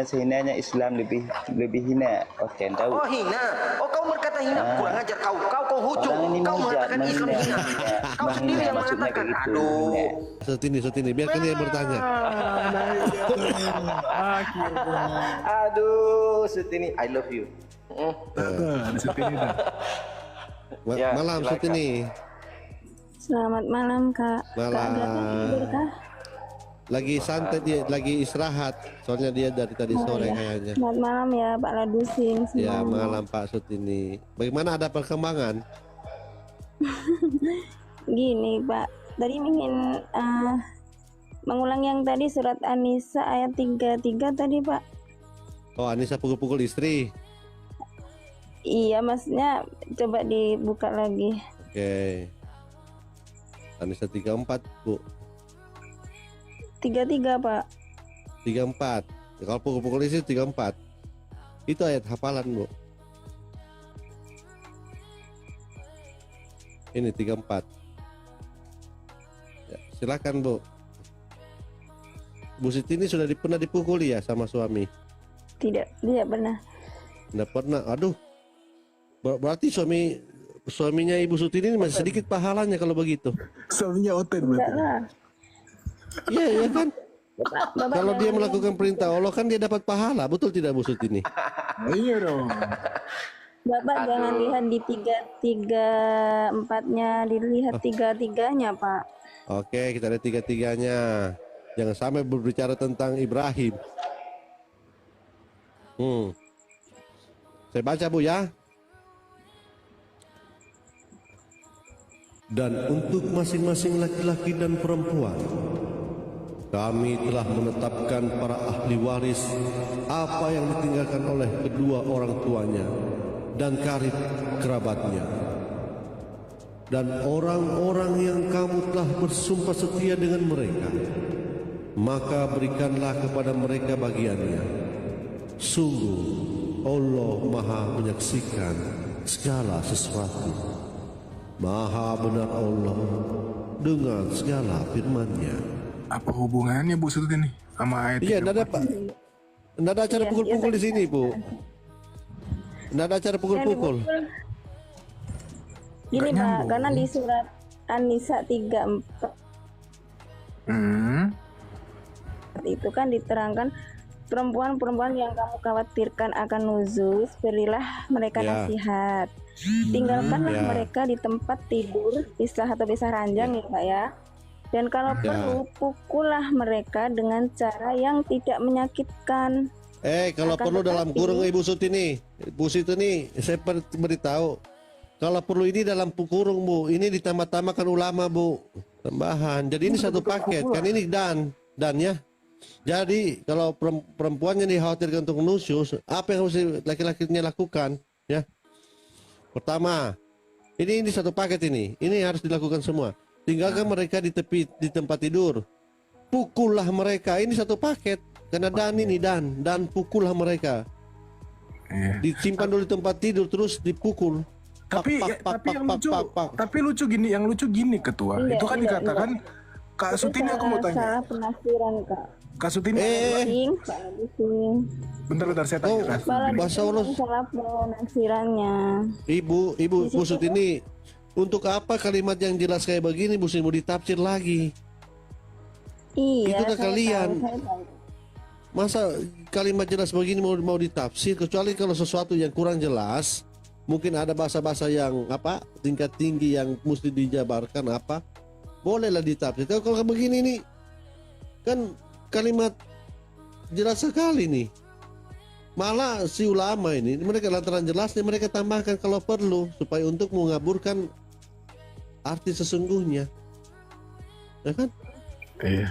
Sehinanya Islam lebih hina. Oke, tahu. Oh hina. Oh kau berkata hina. Kurang ajar kau. Kau hucu. Kau mengatakan Islam hina. Kau sendiri yang mengatakan. Gitu, Aduh. Sutini, biarkan dia bertanya. Aduh, Sutini, I love you. Sutini dah. Ya, Malam silakan. Sutini. Selamat malam Kak. Malam. Kak Agata tidur kah? Lagi santai dia, lagi istirahat. Soalnya dia dari tadi sore kayaknya. Selamat malam ya Pak Ladusin. Ya, semuanya. malam Pak Sutini. Bagaimana ada perkembangan? Gini Pak, tadi ingin mengulang yang tadi surat An-Nisa ayat 33 tadi Pak. Oh, Anissa pukul-pukul istri. Iya maksudnya coba dibuka lagi. Oke. Anissa 34, Bu. 33 Pak. 34. Ya, kalau pukul-pukul istri 34. Itu ayat hafalan, Bu. Ini 34. Ya, silakan, Bu. Bu Siti ini sudah pernah dipukuli ya sama suami? Tidak pernah. Tidak pernah. Aduh. Berarti suaminya Ibu Sutini ini masih sedikit pahalanya kalau begitu. Suaminya oten Enggak berarti. lah. Iya kan? Bapak Kalau dia jangan melakukan perintah Allah kan dia dapat pahala, betul tidak Bu Sutini? Iya dong. Bapak jangan lihat di 334-nya, dilihat 33-nya Pak. Oke, kita lihat tiga-tiganya. Jangan sampai berbicara tentang Ibrahim. Saya baca Bu ya. Dan untuk masing-masing laki-laki dan perempuan, kami telah menetapkan para ahli waris apa yang ditinggalkan oleh kedua orang tuanya dan karib kerabatnya. Dan orang-orang yang kamu telah bersumpah setia dengan mereka, maka berikanlah kepada mereka bagiannya. Sungguh Allah Maha menyaksikan segala sesuatu. Maha benar Allah dengan segala firman-Nya. Apa hubungannya Bu Sutini sama ayat? Iya, enggak ada Pak. Enggak ada acara Iya, pukul-pukul iya, di sini, Bu. Enggak ada acara pukul-pukul. Gini Nggak Pak, nyambung. karena di surat An-Nisa 34 itu kan diterangkan perempuan-perempuan yang kamu khawatirkan akan nuzuz, berilah mereka Ya. nasihat. Tinggalkanlah Ya. mereka di tempat tidur, pisah atau pisah ranjang ya Pak ya. Dan kalau Ya. perlu, pukullah mereka dengan cara yang tidak menyakitkan. Kalau Akan perlu dalam tetapi- kurung Ibu Sutini. Bu Sutini, saya beritahu. Kalau perlu ini dalam kurung, Bu. Ini ditambah-tambahkan ulama, Bu. Tambahan. Jadi ini satu paket. Kan ini dan ya. Jadi kalau perempuannya dikhawatirkan untuk nusyus, apa yang harus laki-lakinya lakukan? Ya. Pertama, ini satu paket ini. Ini harus dilakukan semua. Tinggalkan mereka di tempat tidur. Pukullah mereka. Ini satu paket. Karena dan ini dan pukullah mereka. Iya. Disimpan dulu di tempat tidur terus dipukul. Tapi lucu gini, yang lucu gini ketua. Enggak, Itu kan enggak, dikatakan Kak Itu Sutini aku mau tanya. salah penafsiran Kak. Kak Sutini, Sing, Pak Ladusin. bentar saya tanya. Kak. Bahasa Allah. Salah penafsirannya. Ibu Bu Sutini, untuk apa kalimat yang jelas kayak begini mesti mau ditafsir lagi? Iya. Itu udah saya kalian. tahu, saya tahu. Masa kalimat jelas begini mau ditafsir, kecuali kalau sesuatu yang kurang jelas, mungkin ada bahasa-bahasa yang tingkat tinggi yang mesti dijabarkan bolehlah ditafsir. Kalau begini nih kan kalimat jelas sekali nih. Malah si ulama ini mereka lantaran jelasnya mereka tambahkan kalau perlu supaya untuk mengaburkan arti sesungguhnya. Ya kan? Iya.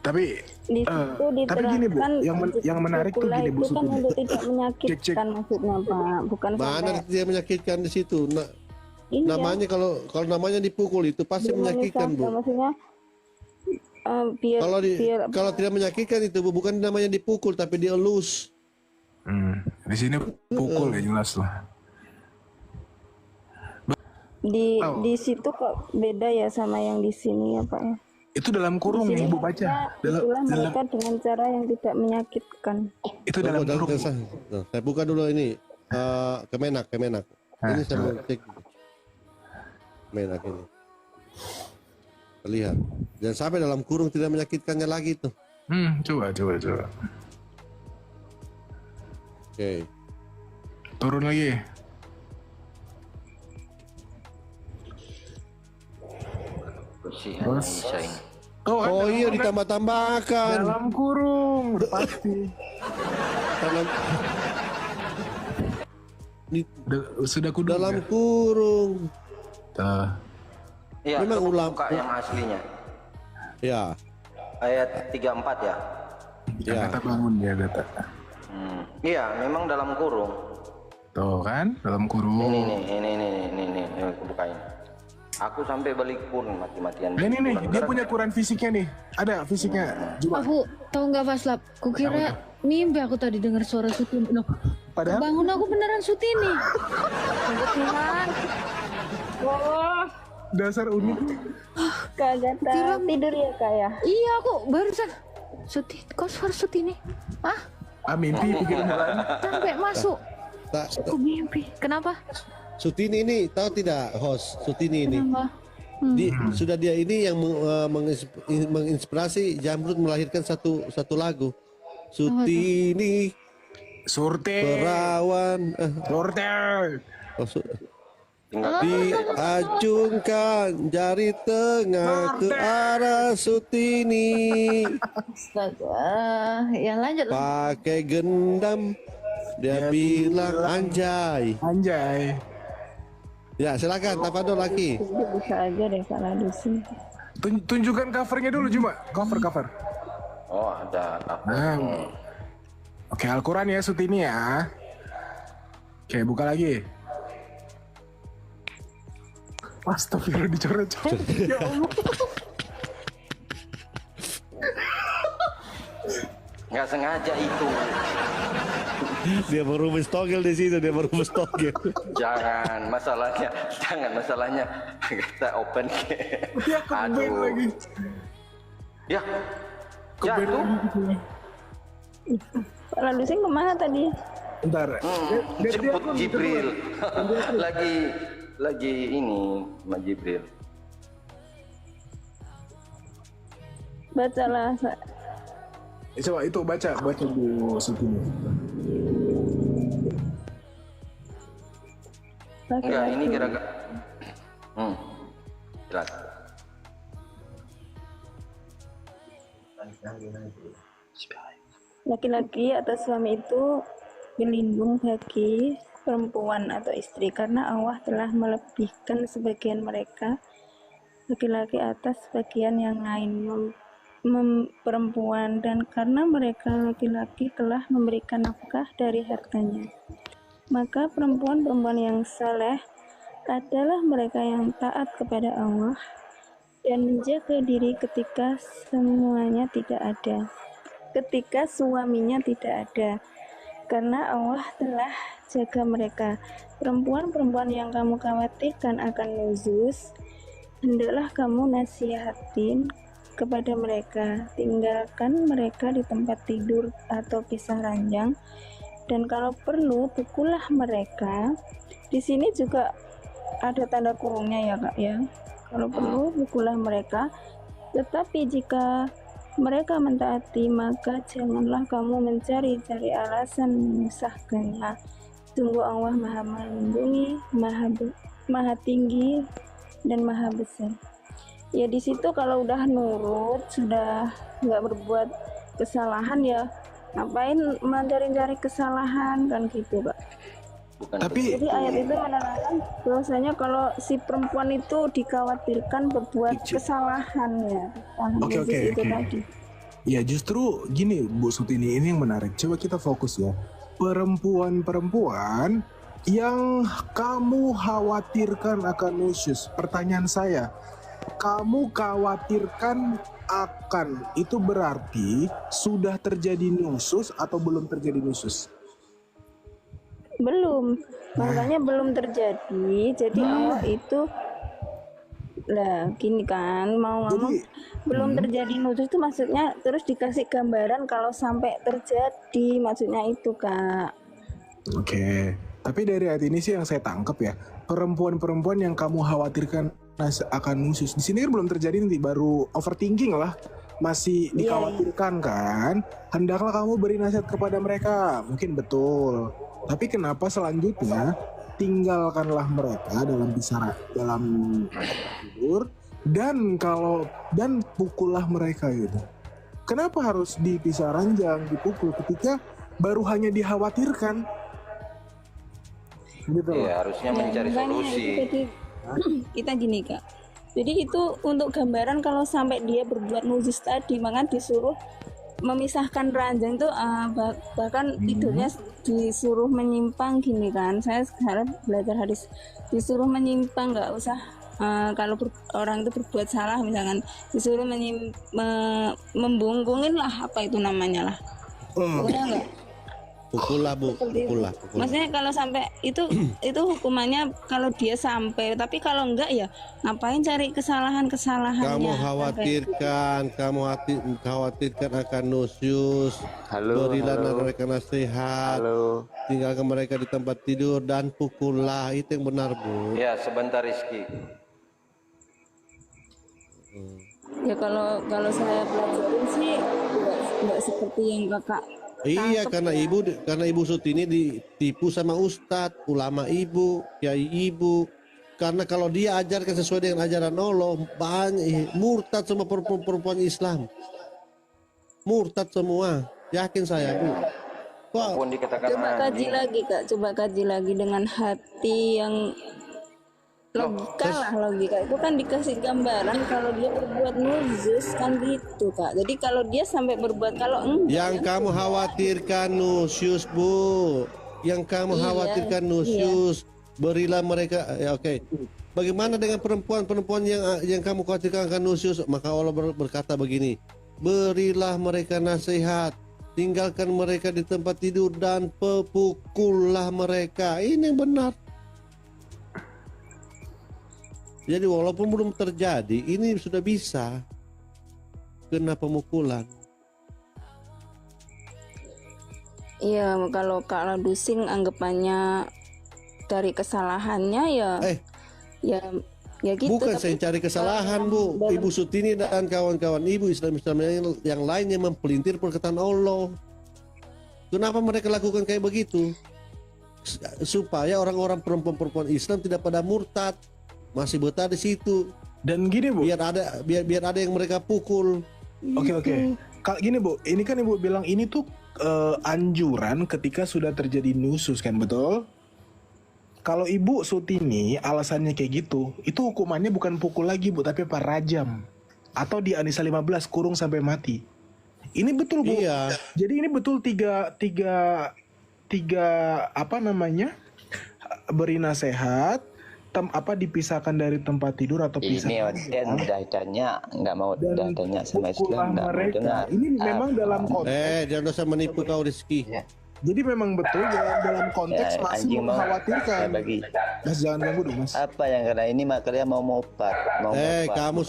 Tapi Di situ tapi gini Bu, diterangkan yang menarik tuh pula gini Bu itu kan Sutini. untuk tidak menyakitkan Cek. maksudnya Pak, bukan Mana sampai dia menyakitkan di situ? iya, Namanya kalau namanya dipukul itu pasti menyakitkan, Bu. maksudnya biar Kalau tidak menyakitkan itu Bu, bukan namanya dipukul tapi dielus. Di sini pukul ya jelas tuh. di situ kok beda ya sama yang di sini ya Pak ya. Itu dalam kurung Di sini ibu baca. itulah mereka dengan cara yang tidak menyakitkan. Itu dalam kurung. Saya buka dulu ini Kemenak. Ini saya mau cek Kemenak ini. Lihat. Jangan sampai dalam kurung tidak menyakitkannya lagi tuh. Coba. Oke. Turun lagi. Terus. Oh iya ditambah-tambahkan. Dalam kurung, pasti. Sudah kudu. Dalam kurung. Iya, Memang buka yang aslinya. Ya. Ayat 34 ya. Ya. Data bangun ya data. Iya, memang dalam kurung. Tuh kan, dalam kurung. Ini, aku bukain. Aku sampai balik pun mati-matian. Ini nih, dia punya ukuran fisiknya nih. Ada fisiknya. Coba. Aku tahu nggak Faslap? Kukira mimpi aku tadi dengar suara Sutini. Loh, Padahal bangun aku beneran Sutini. Tuhan. Wah. dasar unik. Kagak tidur ya kak ya? Iya aku barusan kok suara Sutini? Mimpi pikiran lain. Sampai masuk. Aku mimpi. Kenapa? Sutini ini tahu tidak host Sutini ini? Kenapa? Sudah dia ini yang menginspirasi Jamrud melahirkan satu lagu. Sutini Surte. perawan Surte. diacungkan jari tengah ke arah Sutini. Astaga. Ya lanjut. Pakai gendam dia bilang anjay. Anjay. Ya silakan Tapadol lagi. Bisa aja deh kak Ladusi. Tunjukkan covernya dulu cuma. Cover. Oh, ada. Oke, Al-Quran ya Sutini ya. Oke, buka lagi. Astagfirullah dicoret-coret. Ya Allah. Nggak sengaja itu. Dia merumus togel di situ, dia merumus togel. Jangan masalahnya kita open ke. Ya keben lagi. Ya. Keben Jatuh. lagi. Kak Ladusi kemana tadi? Bentar. Jemput Jibril. lagi ini sama Jibril. Bacalah. Coba itu baca Bu Sutini. Enggak, ini kira-kira. Jelas. Laki-laki atau suami itu berlindung bagi perempuan atau istri karena Allah telah melebihkan sebagian mereka laki-laki atas sebagian yang lain perempuan, dan karena mereka laki-laki telah memberikan nafkah dari hartanya, maka perempuan-perempuan yang saleh adalah mereka yang taat kepada Allah dan menjaga diri ketika semuanya tidak ada, ketika suaminya tidak ada, karena Allah telah jaga mereka. Perempuan-perempuan yang kamu khawatirkan akan nuzus, hendaklah kamu nasihatin kepada mereka, tinggalkan mereka di tempat tidur atau pisah ranjang, dan kalau perlu pukullah mereka. Di sini juga ada tanda kurungnya ya kak ya. Kalau perlu pukullah mereka, tetapi jika mereka mentaati maka janganlah kamu mencari-cari alasan menyusahkannya. Sungguh Allah Maha Melindungi, Maha Tinggi dan Maha Besar. Ya di situ kalau udah nurut, sudah nggak berbuat kesalahan, ya ngapain mencari-cari kesalahan kan gitu kak. Tapi Jadi ayat itu menerangkan bahwasanya kalau si perempuan itu dikhawatirkan berbuat kesalahan ya. Oke. Tadi. Ya justru gini Bu Sutini, ini yang menarik. Coba kita fokus ya. Perempuan-perempuan yang kamu khawatirkan akan nusyus. Pertanyaan saya, kamu khawatirkan akan, itu berarti sudah terjadi nusyus atau belum terjadi nusyus? Belum, makanya belum terjadi. Jadi Allah itu Lah, gini kan, mau ngomong Jadi belum terjadi nusus itu maksudnya terus dikasih gambaran kalau sampai terjadi, maksudnya itu, Kak. oke. Tapi dari ayat ini sih yang saya tangkap ya, perempuan-perempuan yang kamu khawatirkan akan nusus. Di sini kan belum terjadi, nanti baru overthinking lah. Masih dikhawatirkan kan. Hendaklah kamu beri nasihat kepada mereka. Mungkin betul. Tapi kenapa selanjutnya tinggalkanlah mereka dalam tidur dan pukullah mereka gitu. Kenapa harus dipisah ranjang, dipukul ketika baru hanya dikhawatirkan? Gitu loh. Iya, harusnya mencari Makanya solusi. itu tadi kita gini, Kak. Jadi itu untuk gambaran kalau sampai dia berbuat nusus tadi, maka disuruh memisahkan ranjang itu bahkan tidurnya disuruh menyimpang gini kan. Saya sekarang belajar hadis, disuruh menyimpang, nggak usah kalau orang itu berbuat salah misalkan disuruh membungkungin lah, apa itu namanya lah, pokoknya enggak Pukul lah, Bu. seperti Pukul itu. lah. Maksudnya kalau sampai itu hukumannya kalau dia sampai, tapi kalau enggak ya ngapain cari kesalahannya. Kamu khawatirkan akan nusyus. Halo, Berilah halo. mereka nasihat. Halo. Tinggalkan mereka di tempat tidur dan pukullah. Itu yang benar, Bu. Ya, sebentar Rizky. Ya kalau saya pelajarin sih enggak seperti yang Kakak Iya, tangkep karena ya. Ibu Sutini ditipu sama ustadz, ulama ibu, kiai ibu. Karena kalau dia ajarkan sesuai dengan ajaran Allah, banyak murtad semua perempuan Islam. Murtad semua, yakin saya, Bu. Wah, Pun dikatakan Coba kaji anjing. lagi, Kak. Coba kaji lagi dengan hati yang logika itu kan dikasih gambaran kalau dia berbuat nuzus kan gitu, Kak. Jadi kalau dia sampai berbuat, kalau enggak yang kamu khawatirkan nusyus, Bu. Yang kamu Iya, khawatirkan nusyus. Berilah mereka, ya oke. Bagaimana dengan perempuan yang kamu khawatirkan akan nusyus? Maka Allah berkata begini, berilah mereka nasihat, tinggalkan mereka di tempat tidur dan pukullah mereka. Ini yang benar. Jadi walaupun belum terjadi, ini sudah bisa kena pemukulan. iya, kalau Kak Ladusing anggapannya dari kesalahannya ya ya gitu. Bukan Tapi saya cari kesalahan, Bu. Ibu Sutini dan kawan-kawan ibu Islam yang lainnya mempelintir perkataan Allah. Kenapa mereka lakukan kayak begitu? Supaya orang-orang perempuan Islam tidak pada murtad, masih betah di situ. Dan gini, Bu. Biar ada yang mereka pukul. Oke. Kalau gini, Bu, ini kan Ibu bilang ini tuh anjuran ketika sudah terjadi nusus kan, betul? Kalau Ibu Sutini alasannya kayak gitu, itu hukumannya bukan pukul lagi, Bu, tapi apa, rajam. Atau di An-Nisa 15 kurung sampai mati. Ini betul, Bu. Iya. Jadi ini betul tiga apa namanya? Beri nasihat, dipisahkan dari tempat tidur atau pisah. Ini Oden udah tanya, nggak mau udah tanya sama pukullah Islam, nggak mau mereka. dengar. Ini memang dalam konteks. Jangan usah menipu kau, Rizky. Jadi memang betul dalam konteks Ya, masih anjing mau mengkhawatirkan. saya bagi. Mas, jangan ganggu dong, Mas. Apa yang karena ini makanya mau mopat, kamu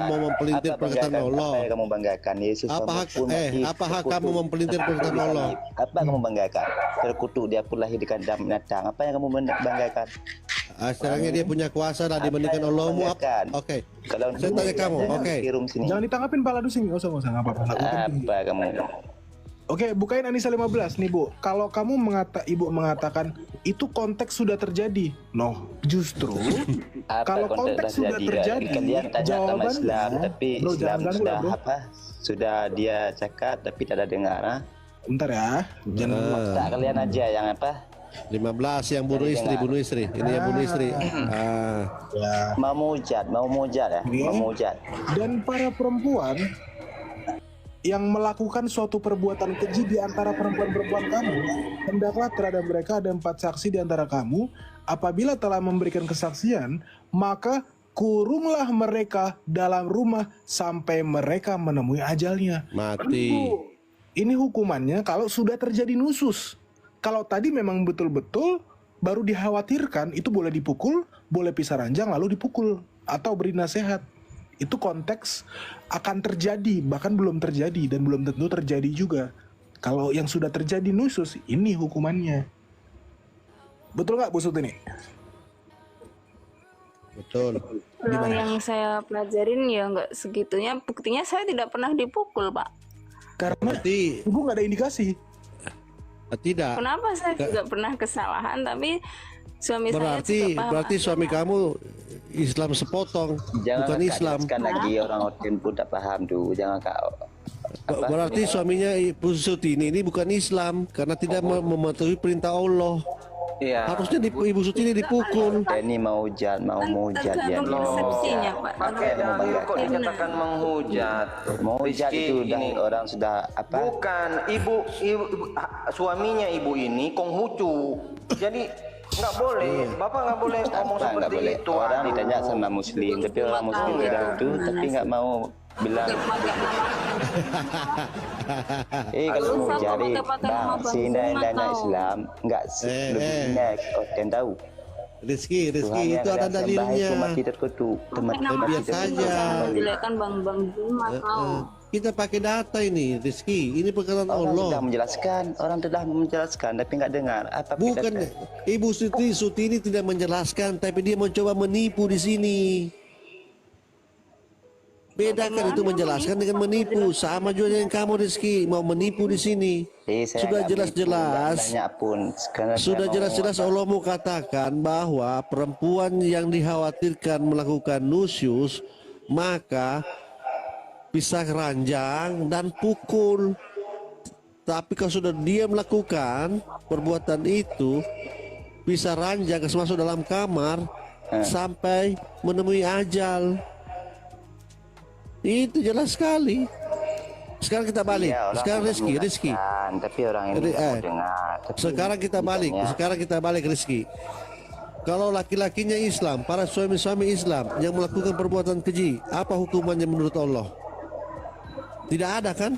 mau mempelintir perkataan Allah. Apa yang kamu banggakan? Yesus Apa hak kamu mempelintir perkataan Allah? Apa yang kamu banggakan? Terkutuk dia pun lahir di kandang binatang. Apa yang kamu banggakan? Sekarangnya dia punya kuasa lah dibandingkan Allahmu. Oke. Kalau Saya tanya kamu, oke. Jangan ditanggapin pala dusing, nggak usah, nggak apa-apa. Apa kamu? Oke, bukain An-Nisa 15 nih, Bu. Kalau kamu Ibu mengatakan itu konteks sudah terjadi. No, justru kalau konteks sudah terjadi, kalian tanya sama jawabannya, Islam, tapi bro, Islam jangan ganggu sudah lah, bro. Sudah dia cakap tapi tidak ada dengar. Bentar ya. Jangan Tak kalian aja yang 15 yang bunuh istri. Ini yang bunuh istri. mau mujad ya, Oke. mau mujad. Dan para perempuan yang melakukan suatu perbuatan keji di antara perempuan-perempuan kamu, hendaklah terhadap mereka ada 4 saksi di antara kamu. Apabila telah memberikan kesaksian, maka kurunglah mereka dalam rumah sampai mereka menemui ajalnya. Mati. Ini hukumannya kalau sudah terjadi nusus. Kalau tadi memang betul-betul baru dikhawatirkan, itu boleh dipukul, boleh pisah ranjang lalu dipukul. atau beri nasihat. Itu konteks akan terjadi, bahkan belum terjadi dan belum tentu terjadi juga. Kalau yang sudah terjadi nusyuz, ini hukumannya. Betul nggak Bu Sutini? Betul. Kalau yang saya pelajarin ya nggak segitunya. Buktinya saya tidak pernah dipukul, Pak. Karena Berarti Ibu nggak ada indikasi. tidak. Kenapa saya juga pernah kesalahan, tapi suami saya juga paham Berarti suami agama. kamu Islam sepotong, Jangan bukan Kak Islam. jelaskan lagi orang Odin pun tak paham tuh. Jangan Kak. Apa? Berarti suaminya Ibu Sutini ini bukan Islam karena tidak mematuhi perintah Allah. Iya. Harusnya Ibu Sutini dipukul. Dia ini mau hujat, mau menghujat dia. Tergantung persepsinya, Pak. Pakai dalil kok dikatakan menghujat. Mau hujat Rizky, itu dah ini. orang sudah apa? Bukan, ibu, suaminya ibu ini Konghucu. Jadi nggak boleh, bapak nggak boleh ngomong Apa nggak seperti boleh? itu. Orang Aduh. ditanya sama Muslim, tapi orang Muslim tahu bilang itu itu, gimana tapi sih. nggak mau bilang. Kalau Susah mau kok cari pakai nama bang, Bang si Zuma indahnya tahu. Islam nggak lebih hina Odin tahu. Rizky Tuhan yang itu ada kalian sembah itu dalilnya. mati terkutuk. Pakai nama biar Islam saja. jangan menjelekkan Bang Zuma tahu. Kita pakai data ini, Rizky. Ini perkataan Orang sudah Allah. menjelaskan, orang telah menjelaskan, tapi nggak dengar. Apa Bukan kita- Ibu Sutini tidak menjelaskan, tapi dia mencoba menipu di sini. Bedakan itu menjelaskan dengan menipu. Sama juga yang kamu Rizky mau menipu di sini. Saya Sudah nggak jelas-jelas. menipu, nggak banyak pun. Karena Sudah saya mau jelas-jelas Allah mau katakan bahwa perempuan yang dikhawatirkan melakukan nusyuz maka pisah ranjang dan pukul. Tapi kalau sudah dia melakukan perbuatan itu, pisah ranjang masuk dalam kamar sampai menemui ajal. Itu jelas sekali. Sekarang kita balik. Iya, orang Sekarang sudah Rizky. menjelaskan, tapi orang ini nggak mau dengar. Tapi Sekarang kita balik. bisanya- Sekarang kita balik Rizky. Kalau laki-lakinya Islam, para suami-suami Islam yang melakukan perbuatan keji, apa hukumannya menurut Allah? Tidak ada kan?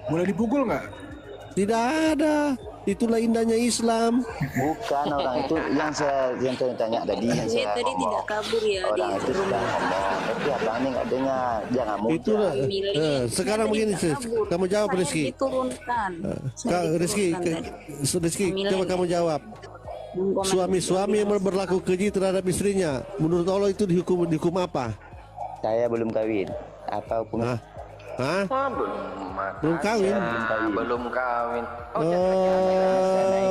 Boleh dipukul nggak? Tidak ada. Itulah indahnya Islam. Bukan orang itu yang saya tanya tadi yang Dia saya tadi ngomong. tidak kabur ya di Orang itu sudah ngomong, tapi abang ini nggak dengar. Jangan mau. Itulah. Sekarang begini, Sis. Kamu jawab Saya Rizky. diturunkan. Saya Rizky, diturunkan Rizky, Milih. coba kamu jawab. dari- Suami-suami yang berlaku keji terhadap istrinya, menurut Allah itu dihukum apa? Saya belum kawin. Apa hukumnya? Hah? Ah, Belum kawin? belum kawin.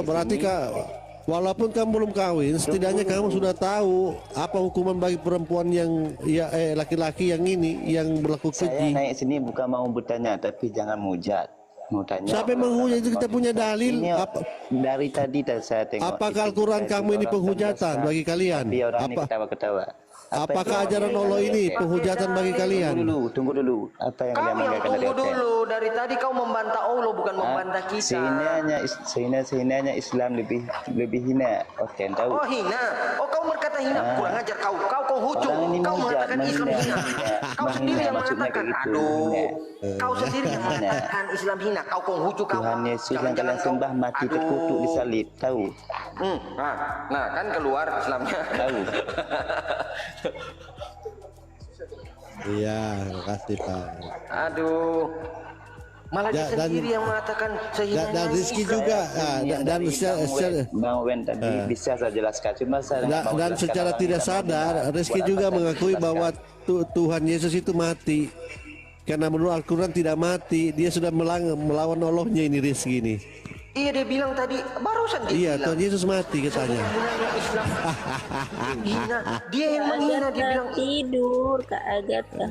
Berarti Kak, walaupun kamu belum kawin, setidaknya kamu sudah tahu apa hukuman bagi perempuan yang laki-laki yang ini yang berlaku Saya keji. naik sini bukan mau bertanya, tapi jangan mujat. Mau tanya. Siapa yang menghujat itu kita punya dalil? Ini dari tadi saya tengok. Apakah itu, Al-Quran saya kamu tengok ini orang penghujatan berdosa, bagi kalian? Tapi orang ini Apa? ketawa-ketawa. Apa Apakah yang- ajaran Allah ini penghujatan bagi kalian? Tunggu dulu. Apa yang Kau kalian yang banggakan dari tunggu Odin? dulu. Dari tadi kau membantah Allah bukan membantah kita. Sehinanya Islam lebih hina. Odin tahu. Oh hina. Oh kau berkata hina. Kurang ajar kau. Kau Konghucu. Orang ini Kau menghujat, mengatakan Islam menghina. hina. Kau Menghina, sendiri yang maksudnya mengatakan. kayak gitu, Aduh. menghina. Kau sendiri yang Menghina. mengatakan Islam hina. Kau Konghucu kau. Tuhan Yesus yang Jangan-jangan kalian kau- sembah mati Aduh. terkutuk disalib. Tahu? Nah kan keluar Islamnya. Tahu. Iya, terima kasih Pak. Aduh. Malah dia Dan- sendiri yang mengatakan sehina. Dan Rizky juga, dan Bang Wen tadi bisa saya jelaskan. Cuma saya nggak mau dan jelaskan secara orang tidak yang mau sadar, dengar. Rizky Buat juga apa saya mengakui jelaskan? bahwa Tuhan Yesus itu mati. Karena menurut Al-Quran tidak mati, dia sudah melawan Allahnya ini Rizky ini. Iya dia bilang tadi barusan dia Iya, bilang. Tuhan Yesus mati katanya. Hinanya Islam. Hina. Dia yang menghina. Dia bilang tidur Kak Agatha.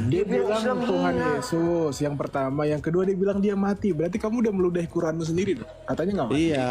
Dia bilang Islam Tuhan hina. Yesus yang pertama, yang kedua dia bilang dia mati. Berarti kamu udah meludahi Quranmu sendiri dong. Katanya nggak mati. Iya.